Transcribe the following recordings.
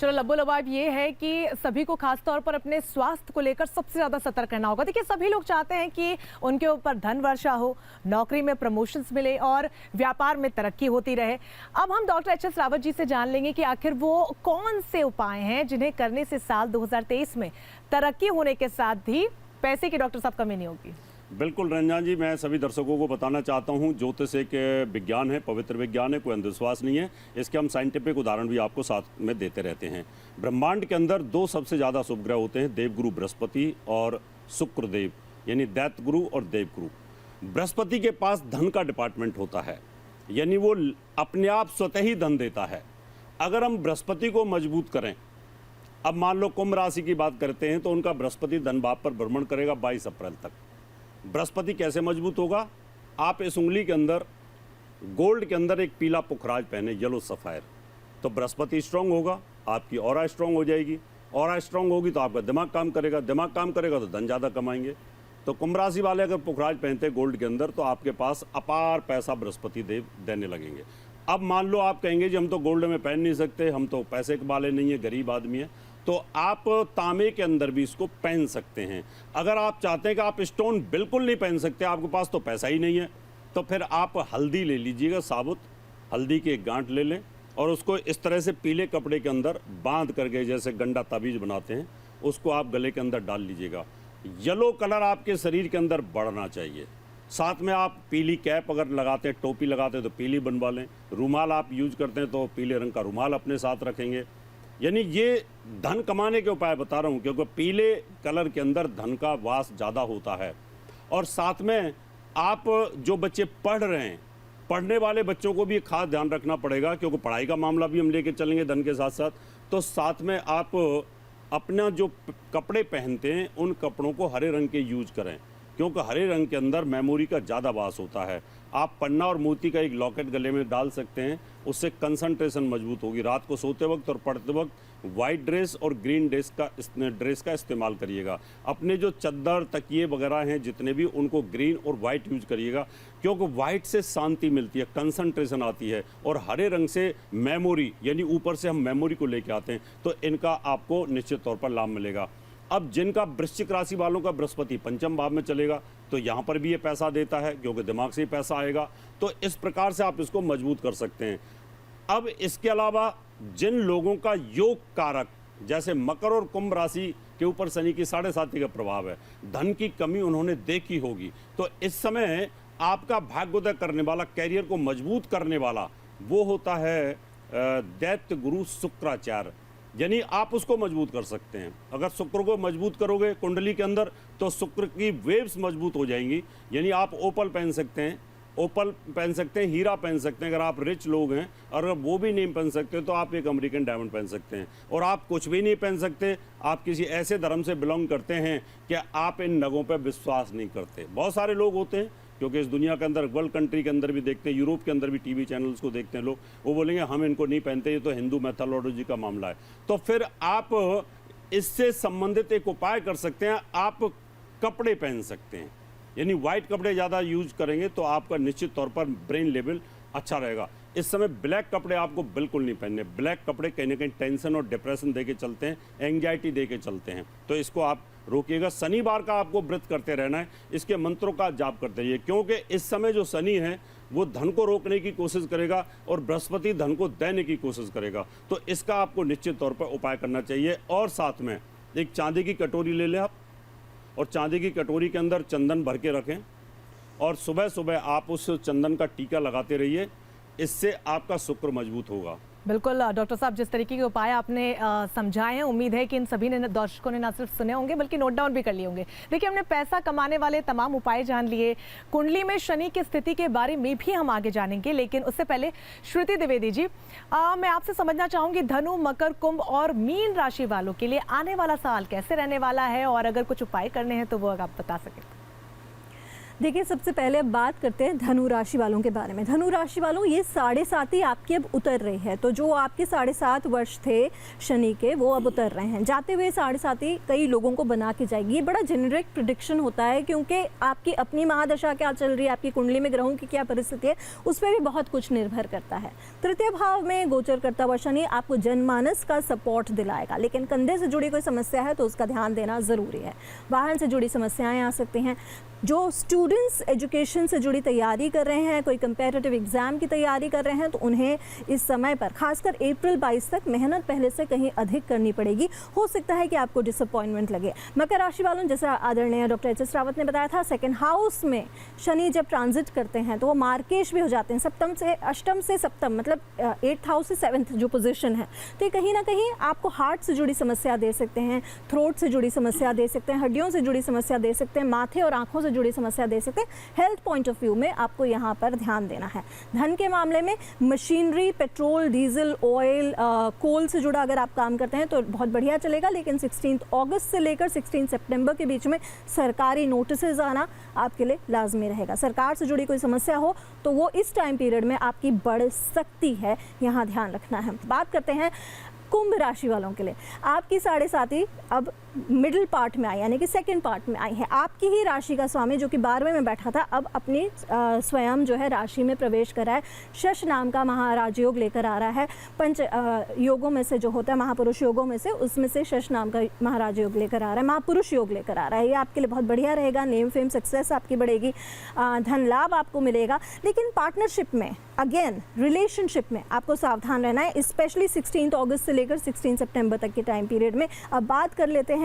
चलो लब्बो लबाब ये है कि सभी को खास तौर पर अपने स्वास्थ्य को लेकर सबसे ज़्यादा सतर्क रहना होगा। देखिए, सभी लोग चाहते हैं कि उनके ऊपर धन वर्षा हो, नौकरी में प्रमोशंस मिले और व्यापार में तरक्की होती रहे। अब हम doctor H S Rawat ji से जान लेंगे कि आखिर वो कौन से उपाय हैं जिन्हें करने से साल 2023 में तरक्की होने के साथ ही पैसे की डॉक्टर साहब कमी नहीं होगी। बिल्कुल रंजन जी, मैं सभी दर्शकों को बताना चाहता हूं, ज्योतिष एक विज्ञान है, पवित्र विज्ञान है, कोई अंधविश्वास नहीं है। इसके हम साइंटिफिक उदाहरण भी आपको साथ में देते रहते हैं। ब्रह्मांड के अंदर दो सबसे ज़्यादा शुभ ग्रह होते हैं, देवगुरु बृहस्पति और शुक्रदेव, यानी दैत्य गुरु और देवगुरु। बृहस्पति के पास धन का डिपार्टमेंट होता है, यानी वो अपने आप स्वतः ही धन देता है। अगर हम बृहस्पति को मजबूत करें, अब मान लो कुंभ राशि की बात करते हैं तो उनका बृहस्पति धन भाव पर भ्रमण करेगा 22 अप्रैल तक। बृहस्पति कैसे मजबूत होगा? आप इस उंगली के अंदर गोल्ड के अंदर एक पीला पुखराज पहने, येलो सफायर, तो बृहस्पति स्ट्रांग होगा, आपकी ऑरा स्ट्रांग हो जाएगी। ऑरा स्ट्रांग होगी तो आपका दिमाग काम करेगा, दिमाग काम करेगा तो धन ज़्यादा कमाएंगे। तो कुंभ राशि वाले अगर पुखराज पहनते गोल्ड के अंदर तो आपके पास अपार पैसा बृहस्पति देव देने लगेंगे। अब मान लो आप कहेंगे जी हम तो गोल्ड में पहन नहीं सकते, हम तो पैसे के वाले नहीं है, गरीब आदमी है, तो आप तांबे के अंदर भी इसको पहन सकते हैं। अगर आप चाहते हैं कि आप स्टोन बिल्कुल नहीं पहन सकते, आपके पास तो पैसा ही नहीं है, तो फिर आप हल्दी ले लीजिएगा, साबुत हल्दी की एक गांठ ले लें और उसको इस तरह से पीले कपड़े के अंदर बांध करके, जैसे गंडा ताबीज बनाते हैं, उसको आप गले के अंदर डाल लीजिएगा। येलो कलर आपके शरीर के अंदर बढ़ना चाहिए। साथ में आप पीली कैप अगर लगाते हैं, टोपी लगाते हैं तो पीली बनवा लें। रुमाल आप यूज करते हैं तो पीले रंग का रुमाल अपने साथ रखेंगे। यानी ये धन कमाने के उपाय बता रहा हूँ, क्योंकि पीले कलर के अंदर धन का वास ज़्यादा होता है। और साथ में आप जो बच्चे पढ़ रहे हैं, पढ़ने वाले बच्चों को भी खास ध्यान रखना पड़ेगा, क्योंकि पढ़ाई का मामला भी हम लेके चलेंगे धन के साथ साथ। तो साथ में आप अपना जो कपड़े पहनते हैं उन कपड़ों को हरे रंग के यूज करें, क्योंकि हरे रंग के अंदर मेमोरी का ज़्यादा वास होता है। आप पन्ना और मोती का एक लॉकेट गले में डाल सकते हैं, उससे कंसंट्रेशन मजबूत होगी। रात को सोते वक्त और पढ़ते वक्त वाइट ड्रेस और ग्रीन ड्रेस का इस्तेमाल करिएगा। अपने जो चद्दर तकिए वगैरह हैं जितने भी, उनको ग्रीन और वाइट यूज करिएगा, क्योंकि वाइट से शांति मिलती है, कंसंट्रेशन आती है, और हरे रंग से मेमोरी, यानी ऊपर से हम मेमोरी को लेके आते हैं, तो इनका आपको निश्चित तौर पर लाभ मिलेगा। अब जिनका वृश्चिक राशि वालों का बृहस्पति पंचम भाव में चलेगा तो यहाँ पर भी ये पैसा देता है, क्योंकि दिमाग से ही पैसा आएगा। तो इस प्रकार से आप इसको मजबूत कर सकते हैं। अब इसके अलावा जिन लोगों का योग कारक, जैसे मकर और कुंभ राशि के ऊपर शनि की 7.5 का प्रभाव है, धन की कमी उन्होंने देखी होगी, तो इस समय आपका भाग्योदय करने वाला, कैरियर को मजबूत करने वाला वो होता है दैत्य गुरु शुक्राचार्य, यानी आप उसको मजबूत कर सकते हैं। अगर शुक्र को मजबूत करोगे कुंडली के अंदर तो शुक्र की वेव्स मजबूत हो जाएंगी। यानी आप ओपल पहन सकते हैं, ओपल पहन सकते हैं, हीरा पहन सकते हैं। अगर आप रिच लोग हैं और अगर वो भी नहीं पहन सकते तो आप एक अमेरिकन डायमंड पहन सकते हैं। और आप कुछ भी नहीं पहन सकते, आप किसी ऐसे धर्म से बिलोंग करते हैं कि आप इन नगों पर विश्वास नहीं करते। बहुत सारे लोग होते हैं, क्योंकि इस दुनिया के अंदर, वर्ल्ड कंट्री के अंदर भी देखते हैं, यूरोप के अंदर भी टीवी चैनल्स को देखते हैं लोग, वो बोलेंगे हम इनको नहीं पहनते, ये तो हिंदू मैथोलॉजी का मामला है। तो फिर आप इससे संबंधित एक उपाय कर सकते हैं, आप कपड़े पहन सकते हैं, यानी वाइट कपड़े ज़्यादा यूज करेंगे तो आपका निश्चित तौर पर ब्रेन लेवल अच्छा रहेगा। इस समय ब्लैक कपड़े आपको बिल्कुल नहीं पहनने। ब्लैक कपड़े कहीं ना कहीं टेंशन और डिप्रेशन दे के चलते हैं, एंग्जाइटी दे के चलते हैं, तो इसको आप रोकिएगा। शनिवार का आपको व्रत करते रहना है, इसके मंत्रों का जाप करते रहिए, क्योंकि इस समय जो शनि है वो धन को रोकने की कोशिश करेगा और बृहस्पति धन को देने की कोशिश करेगा। तो इसका आपको निश्चित तौर पर उपाय करना चाहिए। और साथ में एक चांदी की कटोरी ले लें आप, और चांदी की कटोरी के अंदर चंदन भर के रखें, और सुबह सुबह आप उस चंदन का टीका लगाते रहिए, इससे आपका शुक्र मजबूत होगा। बिल्कुल डॉक्टर साहब, जिस तरीके के उपाय आपने समझाए हैं, उम्मीद है कि इन सभी ने दर्शकों ने न सिर्फ सुने होंगे बल्कि नोट डाउन भी कर लिए होंगे। देखिए, हमने पैसा कमाने वाले तमाम उपाय जान लिए, कुंडली में शनि की स्थिति के बारे में भी हम आगे जानेंगे, लेकिन उससे पहले श्रुति द्विवेदी जी, मैं आपसे समझना चाहूँगी धनु, मकर, कुंभ और मीन राशि वालों के लिए आने वाला साल कैसे रहने वाला है, और अगर कुछ उपाय करने हैं तो वो आप बता सकें। देखिए, सबसे पहले अब बात करते हैं धनु राशि वालों के बारे में। धनु राशि वालों, ये 7.5 आपकी अब उतर रही है, तो जो आपके 7.5 वर्ष थे शनि के, वो अब उतर रहे हैं। जाते हुए 7.5 कई लोगों को बना के जाएगी। ये बड़ा जेनरिक प्रिडिक्शन होता है, क्योंकि आपकी अपनी महादशा क्या चल रही है, आपकी कुंडली में ग्रहों की क्या परिस्थिति है, उस पर भी बहुत कुछ निर्भर करता है। तृतीय भाव में गोचर करता हुआ शनि आपको जनमानस का सपोर्ट दिलाएगा, लेकिन कंधे से जुड़ी कोई समस्या है तो उसका ध्यान देना ज़रूरी है। वाहन से जुड़ी समस्याएं आ सकती हैं। जो स्टूडेंट्स एजुकेशन से जुड़ी तैयारी कर रहे हैं, कोई कंपैरेटिव एग्ज़ाम की तैयारी कर रहे हैं, तो उन्हें इस समय पर खासकर अप्रैल 22 तक मेहनत पहले से कहीं अधिक करनी पड़ेगी। हो सकता है कि आपको डिसअपॉइंटमेंट लगे। मकर राशि वालों, जैसा आदरणीय डॉक्टर एच.एस. रावत ने बताया था, सेकंड हाउस में शनि जब ट्रांजिट करते हैं तो वो मार्केश भी हो जाते हैं। सप्तम से अष्टम से सप्तम, मतलब 8th हाउस से 7th जो पोजीशन है, तो ये कहीं ना कहीं आपको हार्ट से जुड़ी समस्या दे सकते हैं, थ्रोट से जुड़ी समस्या दे सकते हैं, हड्डियों से जुड़ी समस्या दे सकते हैं, माथे और आंखों से जुड़ी समस्या दे सकते हैं। हेल्थ पॉइंट ऑफ व्यू में आपको यहाँ पर ध्यान देना है। धन के मामले में मशीनरी, पेट्रोल, डीजल, ऑयल, कोल से जुड़ा अगर आप काम करते हैं तो बहुत बढ़िया चलेगा, लेकिन 16 अगस्त से लेकर 16 सितंबर के बीच में सरकारी नोटिसेज आना आपके लिए लाजमी रहेगा। सरकार से जुड़ी कोई समस्या हो तो वो इस टाइम पीरियड में आपकी बढ़ सकती है, यहाँ ध्यान रखना है। बात करते हैं कुंभ राशि वालों के लिए। आपकी 7.5 अब मिडिल पार्ट में आई, यानी कि सेकंड पार्ट में आई है। आपकी ही राशि का स्वामी जो कि 12वें में बैठा था, अब अपनी स्वयं जो है राशि में प्रवेश करा है। शश नाम का महाराज योग लेकर आ रहा है। पंच योगों में से जो होता है, महापुरुष योगों में से, उसमें से शश नाम का महाराज योग लेकर आ रहा है, महापुरुष योग लेकर आ रहा है। ये आपके लिए बहुत बढ़िया रहेगा। नेम फेम सक्सेस आपकी बढ़ेगी, धन लाभ आपको मिलेगा। लेकिन पार्टनरशिप में, अगेन रिलेशनशिप में आपको सावधान रहना है, स्पेशली 16 अगस्त से लेकर 16 सितंबर तक के टाइम पीरियड में। अब बात कर लेते हैं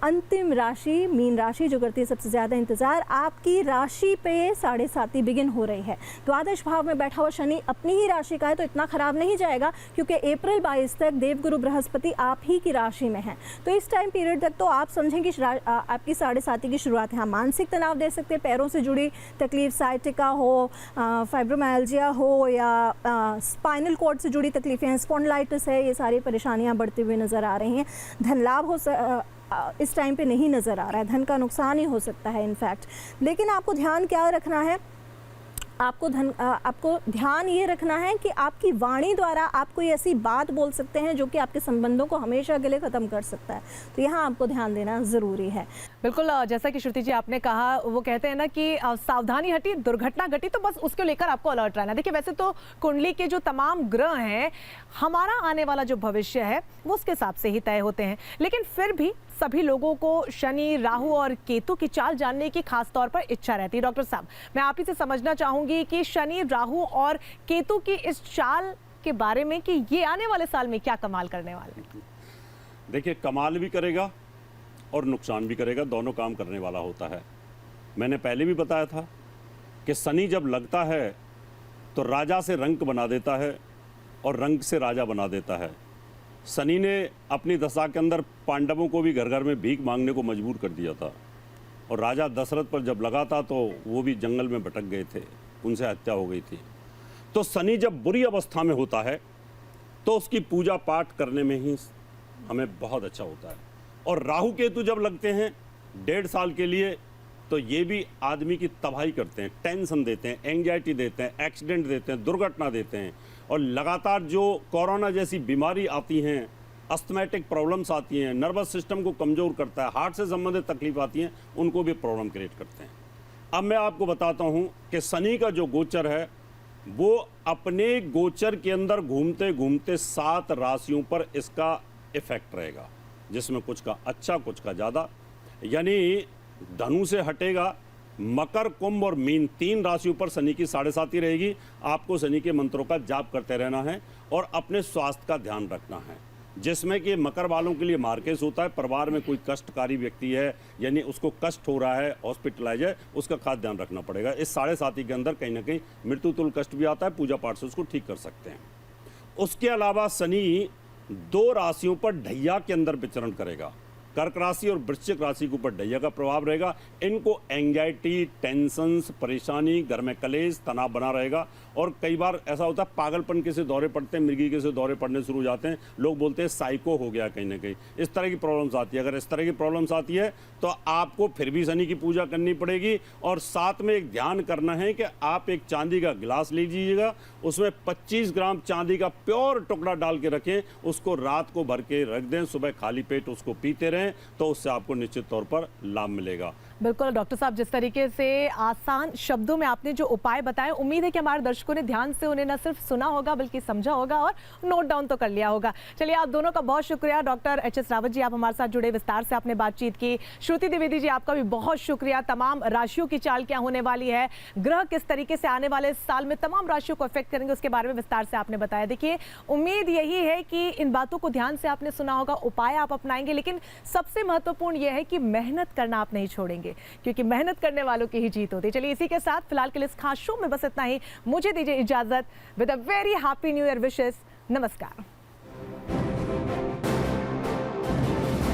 अंतिम राशि, मीन राशि, जो करती है सबसे ज़्यादा इंतजार। आपकी राशि पे 7.5 बिगिन हो रही है। द्वादश भाव में बैठा हुआ शनि अपनी ही राशि का है, तो इतना खराब नहीं जाएगा, क्योंकि अप्रैल 22 तक देवगुरु बृहस्पति आप ही की राशि में है। तो इस टाइम पीरियड तक तो आप समझें कि आपकी 7.5 की शुरुआत है। मानसिक तनाव दे सकते हैं, पैरों से जुड़ी तकलीफ, साइटिका हो, फाइब्रोमाइल्जिया हो, या स्पाइनल कॉर्ड से जुड़ी तकलीफें, स्पॉन्डिलाइटिस है, ये सारी परेशानियां बढ़ती हुई नज़र आ रही हैं। धन लाभ हो इस टाइम पे नहीं नज़र आ रहा है, धन का नुकसान ही हो सकता है इनफैक्ट। लेकिन आपको ध्यान क्या रखना है, आपको ध्यान ये रखना है कि आपकी वाणी द्वारा आप कोई ऐसी बात बोल सकते हैं जो कि आपके संबंधों को हमेशा के लिए ख़त्म कर सकता है। तो यहाँ आपको ध्यान देना ज़रूरी है। बिल्कुल, जैसा कि श्रुति जी आपने कहा, वो कहते हैं ना कि सावधानी हटी दुर्घटना घटी, तो बस उसको लेकर आपको अलर्ट रहना। देखिए, वैसे तो कुंडली के जो तमाम ग्रह हैं, हमारा आने वाला जो भविष्य है वो उसके हिसाब से ही तय होते हैं, लेकिन फिर भी सभी लोगों को शनि, राहु और केतु की चाल जानने की खास तौर पर इच्छा रहती है। डॉक्टर साहब, मैं आप ही से समझना चाहूंगी कि शनि, राहु और केतु की इस चाल के बारे में कि ये आने वाले साल में क्या कमाल करने वाले हैं। देखिए, कमाल भी करेगा और नुकसान भी करेगा, दोनों काम करने वाला होता है। मैंने पहले भी बताया था कि शनि जब लगता है तो राजा से रंक बना देता है और रंक से राजा बना देता है। शनि ने अपनी दशा के अंदर पांडवों को भी घर घर में भीख मांगने को मजबूर कर दिया था, और राजा दशरथ पर जब लगा था तो वो भी जंगल में भटक गए थे, उनसे हत्या हो गई थी। तो शनि जब बुरी अवस्था में होता है तो उसकी पूजा पाठ करने में ही हमें बहुत अच्छा होता है। और राहु केतु जब लगते हैं 1.5 साल के लिए, तो ये भी आदमी की तबाही करते हैं, टेंशन देते हैं, एंग्जाइटी देते हैं, एक्सीडेंट देते हैं, दुर्घटना देते हैं। और लगातार जो कोरोना जैसी बीमारी आती हैं, अस्थमैटिक प्रॉब्लम्स आती हैं, नर्वस सिस्टम को कमज़ोर करता है, हार्ट से संबंधित तकलीफ आती हैं, उनको भी प्रॉब्लम क्रिएट करते हैं। अब मैं आपको बताता हूँ कि शनि का जो गोचर है वो अपने गोचर के अंदर घूमते घूमते 7 राशियों पर इसका इफेक्ट रहेगा, जिसमें कुछ का अच्छा, कुछ का ज़्यादा। यानी धनु से हटेगा, मकर, कुंभ और मीन 3 राशियों पर शनि की 7.5 रहेगी। आपको शनि के मंत्रों का जाप करते रहना है और अपने स्वास्थ्य का ध्यान रखना है, जिसमें कि मकर वालों के लिए मार्केस होता है। परिवार में कोई कष्टकारी व्यक्ति है, यानी उसको कष्ट हो रहा है, हॉस्पिटलाइज है, उसका खास ध्यान रखना पड़ेगा। इस 7.5 के अंदर कहीं ना कहीं मृत्यु तुल्य कष्ट भी आता है, पूजा पाठ से उसको ठीक कर सकते हैं। उसके अलावा शनि 2 राशियों पर ढैया के अंदर विचरण करेगा। कर्क राशि और वृश्चिक राशि के ऊपर ढैया का प्रभाव रहेगा। इनको एंजाइटी, टेंशंस, परेशानी, घर में कलेश, तनाव बना रहेगा और कई बार ऐसा होता है पागलपन के से दौरे पड़ते हैं, मिर्गी के से दौरे पड़ने शुरू हो जाते हैं। लोग बोलते हैं साइको हो गया कहीं ना कहीं, इस तरह की प्रॉब्लम्स आती है। अगर इस तरह की प्रॉब्लम्स आती है तो आपको फिर भी शनि की पूजा करनी पड़ेगी और साथ में एक ध्यान करना है कि आप एक चांदी का गिलास लीजिएगा, उसमें 25 ग्राम चांदी का प्योर टुकड़ा डाल के रखें, उसको रात को भर के रख दें, सुबह खाली पेट उसको पीते रहें, तो उससे आपको निश्चित तौर पर लाभ मिलेगा। बिल्कुल डॉक्टर साहब, जिस तरीके से आसान शब्दों में आपने जो उपाय बताए, उम्मीद है कि हमारे दर्शकों ने ध्यान से उन्हें न सिर्फ सुना होगा बल्कि समझा होगा और नोट डाउन तो कर लिया होगा। चलिए, आप दोनों का बहुत शुक्रिया। Doctor HS. रावत जी, आप हमारे साथ जुड़े, विस्तार से आपने बातचीत की। श्रुति द्विवेदी जी, आपका भी बहुत शुक्रिया। तमाम राशियों की चाल क्या होने वाली है, ग्रह किस तरीके से आने वाले साल में तमाम राशियों को अफेक्ट करेंगे, उसके बारे में विस्तार से आपने बताया। देखिए, उम्मीद यही है कि इन बातों को ध्यान से आपने सुना होगा, उपाय आप अपनाएंगे, लेकिन सबसे महत्वपूर्ण यह है कि मेहनत करना आप नहीं छोड़ेंगे, क्योंकि मेहनत करने वालों की ही जीत होती है। चलिए, इसी के साथ फिलहाल के लिए इस खास शो में बस इतना ही। मुझे दीजिए इजाजत। With a very happy new year wishes. नमस्कार।